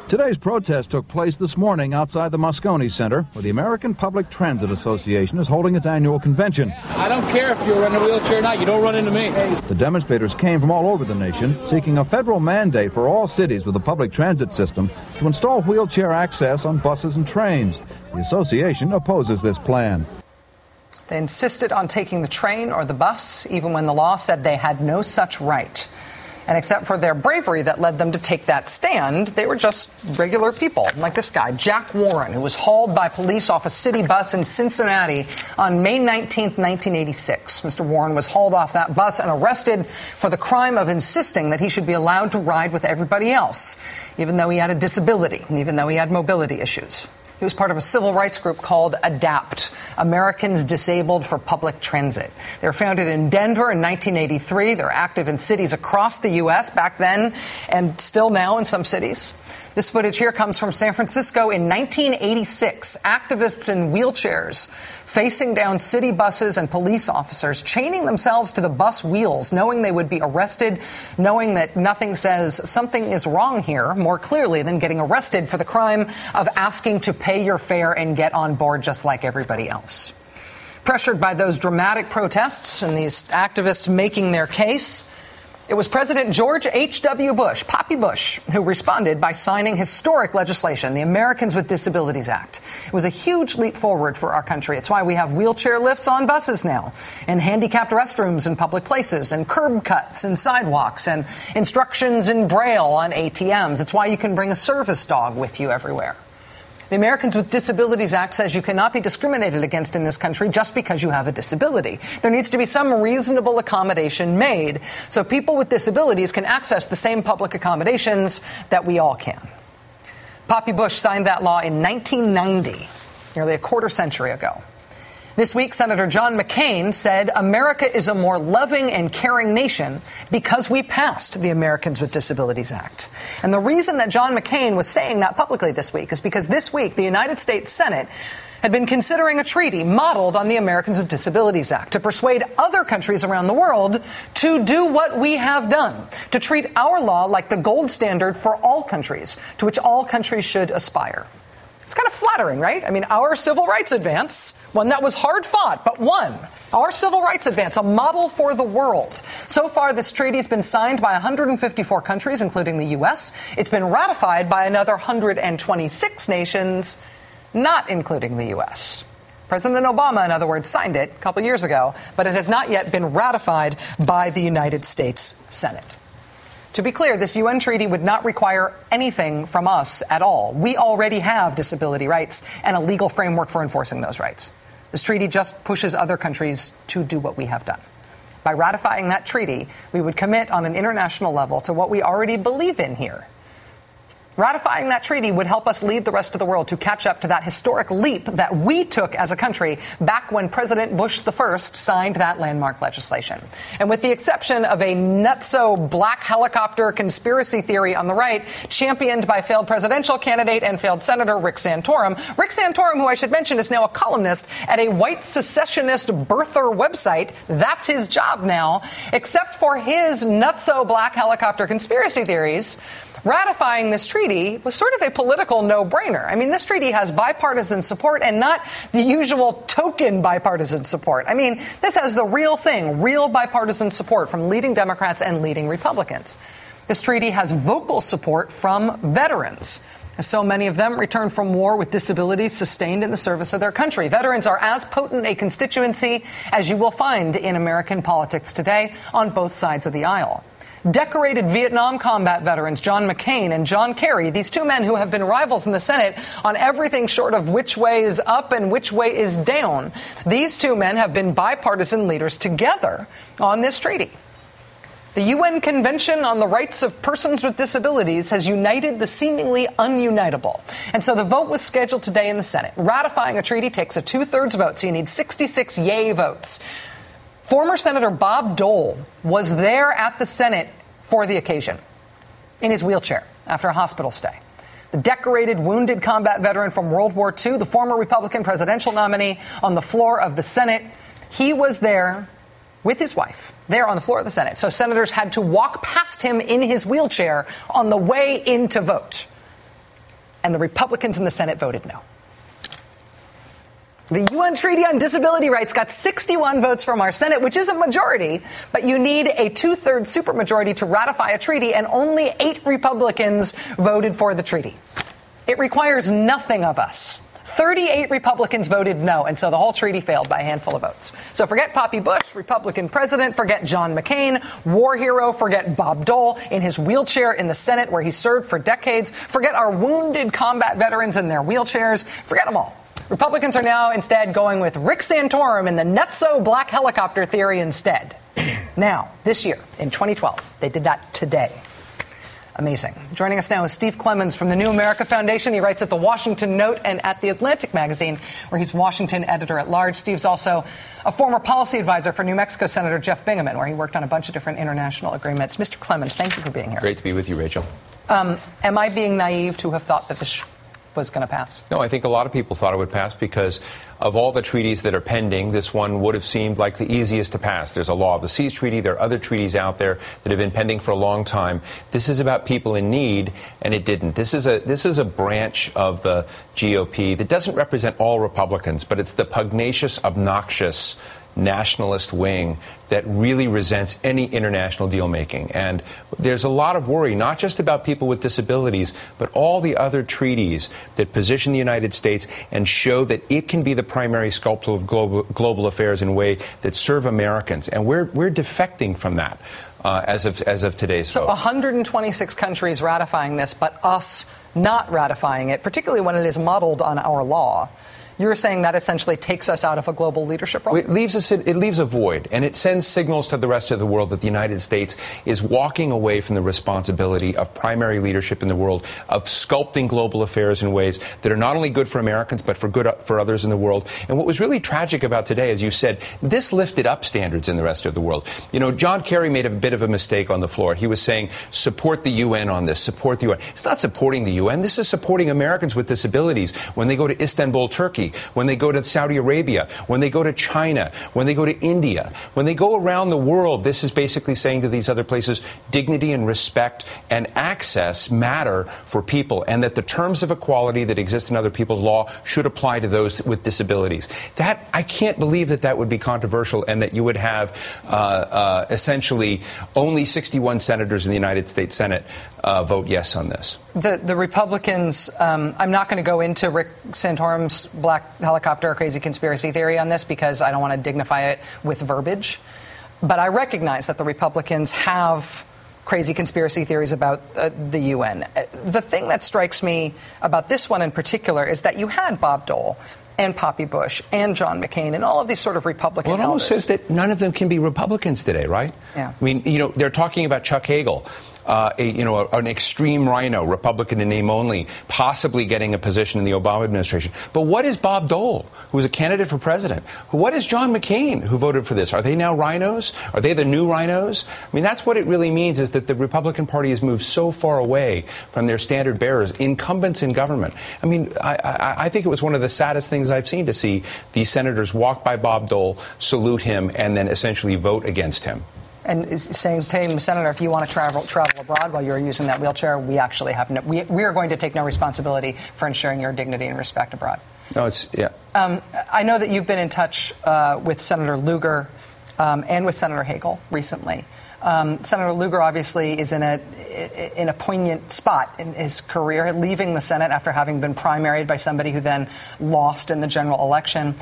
Today's protest took place this morning outside the Moscone Center, where the American Public Transit Association is holding its annual convention. I don't care if you're in a wheelchair or not. You don't run into me. The demonstrators came from all over the nation, seeking a federal mandate for all cities with a public transit system to install wheelchair access on buses and trains. The association opposes this plan. They insisted on taking the train or the bus, even when the law said they had no such right. And except for their bravery that led them to take that stand, they were just regular people, like this guy, Jack Warren, who was hauled by police off a city bus in Cincinnati on May 19th, 1986. Mr. Warren was hauled off that bus and arrested for the crime of insisting that he should be allowed to ride with everybody else, even though he had a disability, and even though he had mobility issues. He was part of a civil rights group called ADAPT, Americans Disabled for Public Transit. They were founded in Denver in 1983. They're active in cities across the U.S. back then and still now in some cities. This footage here comes from San Francisco in 1986. Activists in wheelchairs facing down city buses and police officers, chaining themselves to the bus wheels, knowing they would be arrested, knowing that nothing says something is wrong here more clearly than getting arrested for the crime of asking to pay your fare and get on board just like everybody else. Pressured by those dramatic protests and these activists making their case, it was President George H.W. Bush, Poppy Bush, who responded by signing historic legislation, the Americans with Disabilities Act. It was a huge leap forward for our country. It's why we have wheelchair lifts on buses now, and handicapped restrooms in public places, and curb cuts and sidewalks, and instructions in Braille on ATMs. It's why you can bring a service dog with you everywhere. The Americans with Disabilities Act says you cannot be discriminated against in this country just because you have a disability. There needs to be some reasonable accommodation made so people with disabilities can access the same public accommodations that we all can. Poppy Bush signed that law in 1990, nearly a quarter century ago. This week, Senator John McCain said America is a more loving and caring nation because we passed the Americans with Disabilities Act. And the reason that John McCain was saying that publicly this week is because this week the United States Senate had been considering a treaty modeled on the Americans with Disabilities Act to persuade other countries around the world to do what we have done, to treat our law like the gold standard for all countries, to which all countries should aspire. It's kind of flattering, right? I mean, our civil rights advance, one that was hard fought, but won. Our civil rights advance, a model for the world. So far, this treaty has been signed by 154 countries, including the U.S. It's been ratified by another 126 nations, not including the U.S. President Obama, in other words, signed it a couple years ago, but it has not yet been ratified by the United States Senate. To be clear, this UN treaty would not require anything from us at all. We already have disability rights and a legal framework for enforcing those rights. This treaty just pushes other countries to do what we have done. By ratifying that treaty, we would commit on an international level to what we already believe in here. Ratifying that treaty would help us lead the rest of the world to catch up to that historic leap that we took as a country back when President Bush I signed that landmark legislation. And with the exception of a nutso black helicopter conspiracy theory on the right, championed by failed presidential candidate and failed Senator Rick Santorum, who I should mention is now a columnist at a white secessionist birther website. That's his job now. Except for his nutso black helicopter conspiracy theories, ratifying this treaty was sort of a political no-brainer. I mean, this treaty has bipartisan support and not the usual token bipartisan support. I mean, this has the real thing, real bipartisan support from leading Democrats and leading Republicans. This treaty has vocal support from veterans, as so many of them return from war with disabilities sustained in the service of their country. Veterans are as potent a constituency as you will find in American politics today on both sides of the aisle. Decorated Vietnam combat veterans John McCain and John Kerry, these two men who have been rivals in the Senate on everything short of which way is up and which way is down, these two men have been bipartisan leaders together on this treaty. The UN Convention on the Rights of Persons with Disabilities has united the seemingly ununitable. And so the vote was scheduled today in the Senate. Ratifying a treaty takes a 2/3 vote, so you need 66 yay votes. Former Senator Bob Dole was there at the Senate for the occasion, in his wheelchair after a hospital stay. The decorated wounded combat veteran from World War II, the former Republican presidential nominee on the floor of the Senate, he was there with his wife, there on the floor of the Senate. So senators had to walk past him in his wheelchair on the way in to vote. and the Republicans in the Senate voted no. The UN Treaty on Disability Rights got 61 votes from our Senate, which is a majority, but you need a 2/3 supermajority to ratify a treaty, and only 8 Republicans voted for the treaty. It requires nothing of us. 38 Republicans voted no, and so the whole treaty failed by a handful of votes. So forget Poppy Bush, Republican president, forget John McCain, war hero, forget Bob Dole in his wheelchair in the Senate where he served for decades, forget our wounded combat veterans in their wheelchairs, forget them all. Republicans are now instead going with Rick Santorum and the nutso black helicopter theory instead. Now, this year, in 2012, they did that today. Amazing. Joining us now is Steve Clemons from the New America Foundation. He writes at the Washington Note and at the Atlantic magazine, where he's Washington editor-at-large. Steve's also a former policy advisor for New Mexico Senator Jeff Bingaman, where he worked on a bunch of different international agreements. Mr. Clemons, thank you for being here. Great to be with you, Rachel. Am I being naive to have thought that this was going to pass? No, I think a lot of people thought it would pass because of all the treaties that are pending, this one would have seemed like the easiest to pass. There's a Law of the Seas treaty. There are other treaties out there that have been pending for a long time. This is about people in need, and it didn't. This is a branch of the GOP that doesn't represent all Republicans, but it's the pugnacious, obnoxious nationalist wing that really resents any international deal making. And there's a lot of worry, not just about people with disabilities, but all the other treaties that position the United States and show that it can be the primary sculptor of global affairs in a way that serve Americans. And we're defecting from that as of today's vote. So 126 countries ratifying this, but us not ratifying it, particularly when it is modeled on our law. You're saying that essentially takes us out of a global leadership role? It leaves a void, and it sends signals to the rest of the world that the United States is walking away from the responsibility of primary leadership in the world, of sculpting global affairs in ways that are not only good for Americans, but for others in the world. And what was really tragic about today, as you said, this lifted up standards in the rest of the world. You know, John Kerry made a bit of a mistake on the floor. He was saying, support the UN on this, support the UN. It's not supporting the UN. This is supporting Americans with disabilities when they go to Istanbul, Turkey, when they go to Saudi Arabia, when they go to China, when they go to India, when they go around the world. This is basically saying to these other places, dignity and respect and access matter for people, and that the terms of equality that exist in other people's law should apply to those with disabilities. That, I can't believe that would be controversial, and that you would have essentially only 61 senators in the United States Senate vote yes on this. The Republicans, I'm not going to go into Rick Santorum's black helicopter crazy conspiracy theory on this because I don't want to dignify it with verbiage. But I recognize that the Republicans have crazy conspiracy theories about the UN. The thing that strikes me about this one in particular is that you had Bob Dole and Poppy Bush and John McCain and all of these sort of Republican elders. Well, it almost says that none of them can be Republicans today, right? Yeah. I mean, you know, they're talking about Chuck Hagel. An extreme rhino, Republican in name only, possibly getting a position in the Obama administration. But what is Bob Dole, who is a candidate for president? What is John McCain, who voted for this? Are they now rhinos? Are they the new rhinos? I mean, that's what it really means, is that the Republican Party has moved so far away from their standard bearers, incumbents in government. I mean, I think it was one of the saddest things I've seen to see these senators walk by Bob Dole, salute him, and then essentially vote against him. And saying, Senator, if you want to travel abroad while you're using that wheelchair, we actually have we are going to take no responsibility for ensuring your dignity and respect abroad. No, it's, yeah. I know that you've been in touch with Senator Lugar and with Senator Hagel recently. Senator Lugar obviously is in a poignant spot in his career, leaving the Senate after having been primaried by somebody who then lost in the general election.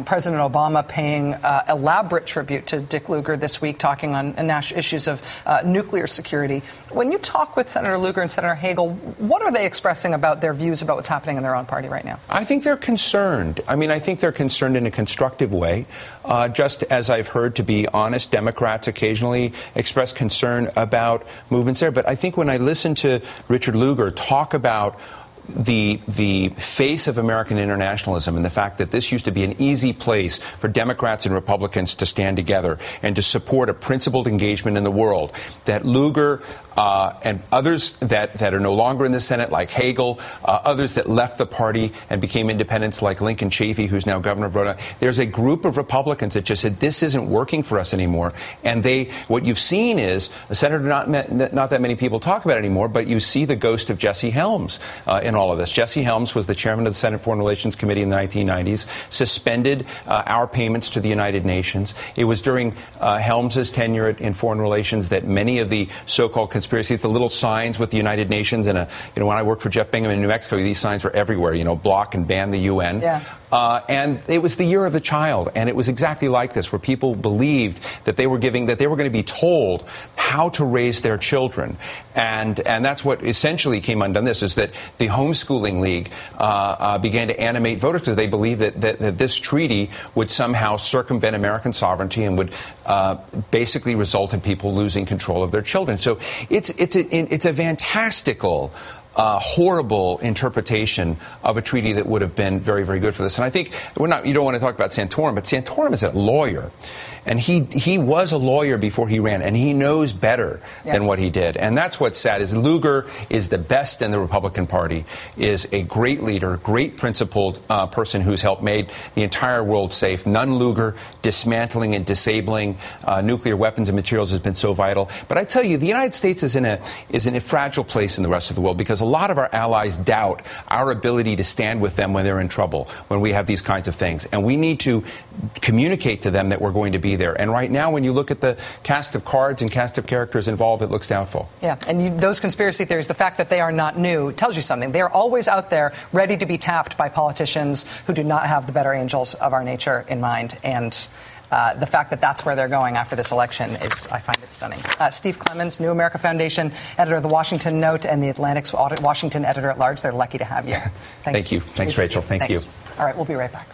President Obama paying elaborate tribute to Dick Lugar this week, talking on issues of nuclear security. When you talk with Senator Lugar and Senator Hagel, what are they expressing about their views about what's happening in their own party right now? I think they're concerned. I mean, I think they're concerned in a constructive way. Just as I've heard, to be honest, Democrats occasionally express concern about movements there. But I think when I listen to Richard Lugar talk about the face of American internationalism and the fact that this used to be an easy place for Democrats and Republicans to stand together and to support a principled engagement in the world, that Lugar and others that are no longer in the Senate, like Hagel, others that left the party and became independents, like Lincoln Chafee, who's now governor of Rhode Island. There's a group of Republicans that just said, this isn't working for us anymore. And what you've seen is a senator not that many people talk about anymore, but you see the ghost of Jesse Helms in all of this. Jesse Helms was the chairman of the Senate Foreign Relations Committee in the 1990s, suspended our payments to the United Nations. It was during Helms's tenure in foreign relations that many of the so-called conspiracies, the little signs with the United Nations, and when I worked for Jeff Bingham in New Mexico, these signs were everywhere, block and ban the UN. Yeah. And it was the year of the child, and it was exactly like this, where people believed that they were going to be told how to raise their children, and that's what essentially came undone. This is that the Homeschooling League began to animate voters because they believed that this treaty would somehow circumvent American sovereignty and would basically result in people losing control of their children. So it's a fantastical, horrible interpretation of a treaty that would have been very, very good for this. And I think you don't want to talk about Santorum, but Santorum is a lawyer. And he was a lawyer before he ran, and he knows better than what he did. And that's what's sad, is Lugar is the best in the Republican Party, is a great leader, great principled person who's helped make the entire world safe. None Lugar, dismantling and disabling nuclear weapons and materials has been so vital. But I tell you, the United States is in a fragile place in the rest of the world, because a lot of our allies doubt our ability to stand with them when they're in trouble, when we have these kinds of things. And we need to communicate to them that we're going to be there. And right now, when you look at the cast of cards and cast of characters involved, it looks doubtful. Yeah, and those conspiracy theories, the fact that they are not new, tells you something. They are always out there, ready to be tapped by politicians who do not have the better angels of our nature in mind. And the fact that that's where they're going after this election I find it stunning. Steve Clemons, New America Foundation, editor of the Washington Note, and the Atlantic's Washington editor at large. They're lucky to have you. Thank you. Thanks, Rachel. Thank you. All right, we'll be right back.